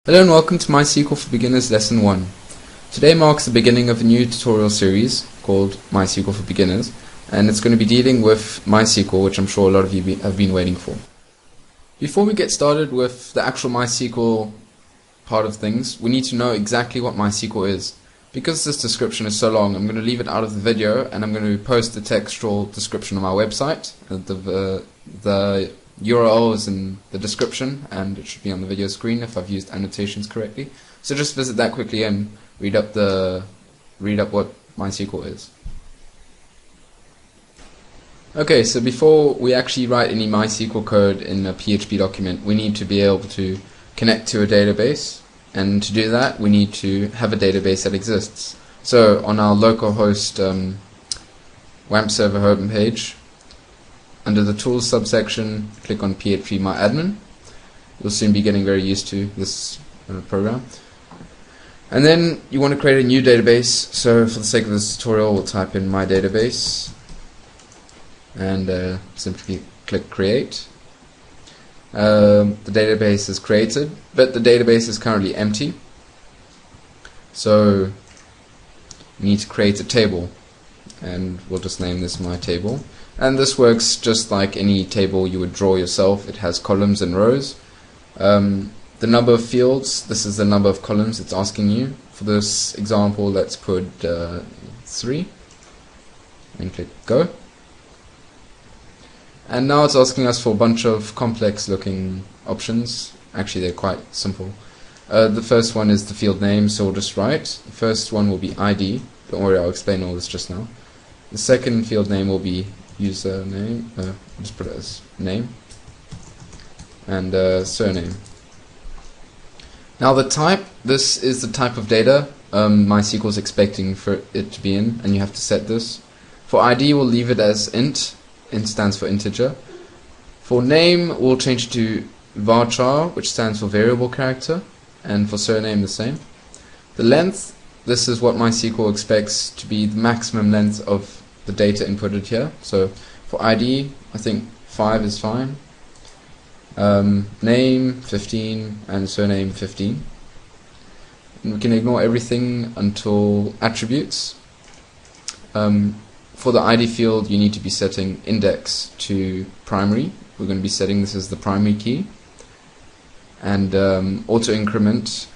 Hello and welcome to MySQL for Beginners Lesson 1. Today marks the beginning of a new tutorial series called MySQL for Beginners, and it's going to be dealing with MySQL, which I'm sure a lot of you have been waiting for. Before we get started with the actual MySQL part of things, we need to know exactly what MySQL is. Because this description is so long, I'm going to leave it out of the video and I'm going to post the textual description on my website. The URL is in the description and it should be on the video screen if I've used annotations correctly. So just visit that quickly and read up what MySQL is. Okay, so before we actually write any MySQL code in a PHP document, we need to be able to connect to a database, and to do that we need to have a database that exists. So on our localhost WAMP server homepage, under the Tools subsection, click on phpMyAdmin. You'll soon be getting very used to this program. And then you want to create a new database. So for the sake of this tutorial, we'll type in my database and simply click Create. The database is created, but the database is currently empty. So we need to create a table, and we'll just name this My Table. And this works just like any table you would draw yourself. It has columns and rows. The number of fields, this is the number of columns it's asking you. For this example, let's put 3 and click Go. And now it's asking us for a bunch of complex looking options. Actually, they're quite simple. The first one is the field name, so we'll just write. The first one will be ID. Don't worry, I'll explain all this just now. The second field name will be username, just put it as name, and surname. Now the type, this is the type of data MySQL is expecting for it to be in, and you have to set this. For ID we'll leave it as int. Int stands for integer. For name we'll change it to varchar, which stands for variable character, and for surname the same. The length, this is what MySQL expects to be the maximum length of the data inputted here. So for ID, I think 5 is fine. Name 15 and surname 15. And we can ignore everything until attributes. For the ID field, you need to be setting index to primary. We're going to be setting this as the primary key. And auto increment,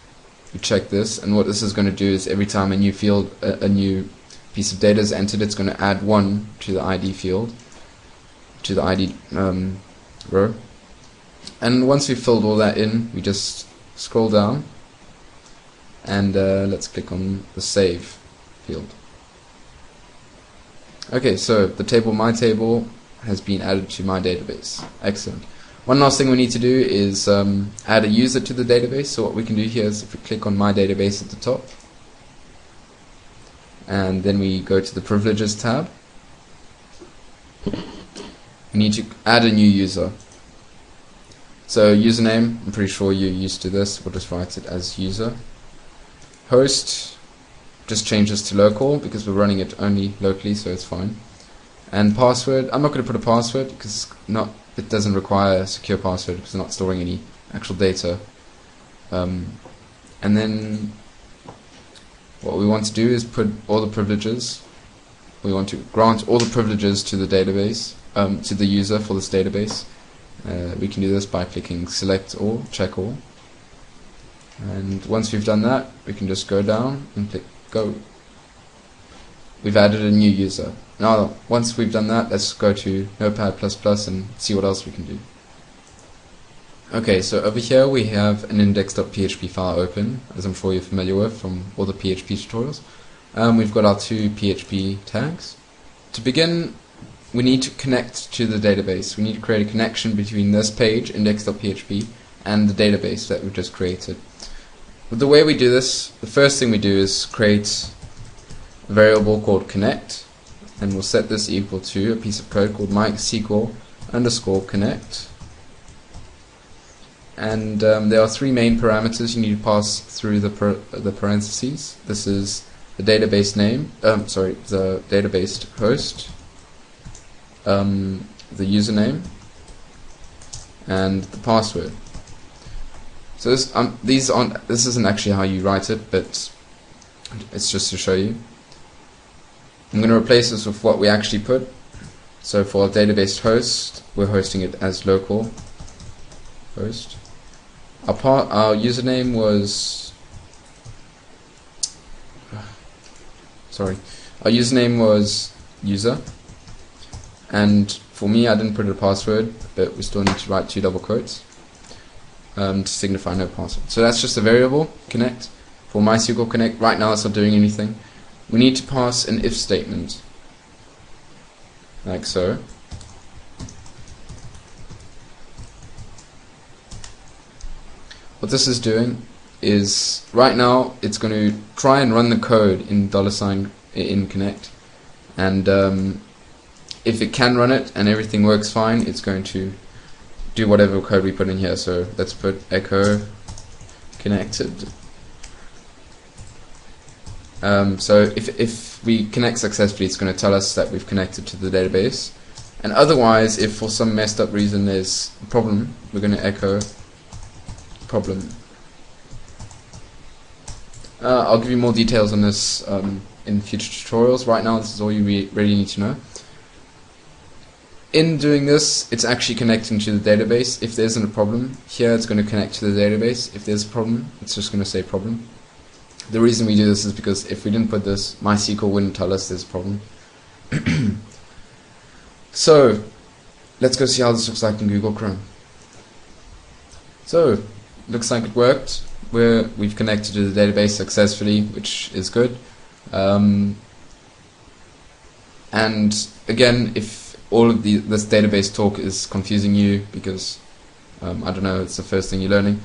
you check this, and what this is going to do is every time a new field, a new piece of data is entered, it's going to add 1 to the ID field, to the ID row. And once we've filled all that in, we just scroll down and let's click on the Save field. Okay, so the table My Table has been added to my database. Excellent. One last thing we need to do is add a user to the database. So what we can do here is if we click on My Database at the top, and then we go to the Privileges tab, we need to add a new user. So username, I'm pretty sure you're used to this, we'll just write it as user. Host, just change this to local because we're running it only locally, so it's fine. And password, I'm not going to put a password because it doesn't require a secure password because we're not storing any actual data. And then what we want to do is put all the privileges. We want to grant all the privileges to the database, to the user for this database. We can do this by clicking Select All, Check All. And once we've done that, we can just go down and click Go. We've added a new user. Now, once we've done that, let's go to Notepad++ and see what else we can do. Okay, so over here we have an index.php file open, as I'm sure you're familiar with from all the PHP tutorials. We've got our 2 PHP tags. To begin, we need to connect to the database. We need to create a connection between this page, index.php, and the database that we've just created. But the way we do this, the first thing we do is create a variable called connect, and we'll set this equal to a piece of code called MySQL_connect. And there are 3 main parameters you need to pass through the parentheses. This is the database name, the database host, the username, and the password. So this isn't actually how you write it, but it's just to show you. I'm going to replace this with what we actually put. So for our database host, we're hosting it as local host. Our username was our username was user, and for me I didn't put a password, but we still need to write 2 double quotes to signify no password. So that's just a variable connect. For MySQL Connect, right now it's not doing anything. We need to pass an if statement, like so. What this is doing is, right now it's going to try and run the code in $ in Connect, and if it can run it and everything works fine, it's going to do whatever code we put in here. So let's put echo connected. So if we connect successfully, it's going to tell us that we've connected to the database, and otherwise, if for some messed up reason there's a problem, we're going to echo problem. I'll give you more details on this in future tutorials. Right now, this is all you really need to know. In doing this, it's actually connecting to the database. If there isn't a problem, here it's going to connect to the database. If there's a problem, it's just going to say problem. The reason we do this is because if we didn't put this, MySQL wouldn't tell us there's a problem. So, let's go see how this looks like in Google Chrome. So, looks like it worked. We've connected to the database successfully, which is good. And again, if all of this database talk is confusing you because, I don't know, it's the first thing you're learning,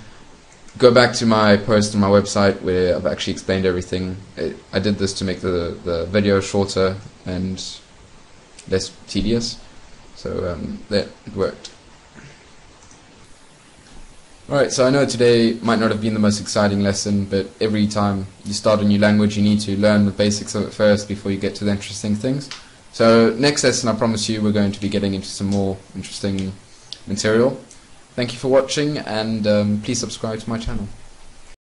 go back to my post on my website where I've actually explained everything. I did this to make the video shorter and less tedious, so that worked. Alright, so I know today might not have been the most exciting lesson, but every time you start a new language you need to learn the basics of it first before you get to the interesting things. So next lesson, I promise you, we're going to be getting into some more interesting material. Thank you for watching, and please subscribe to my channel.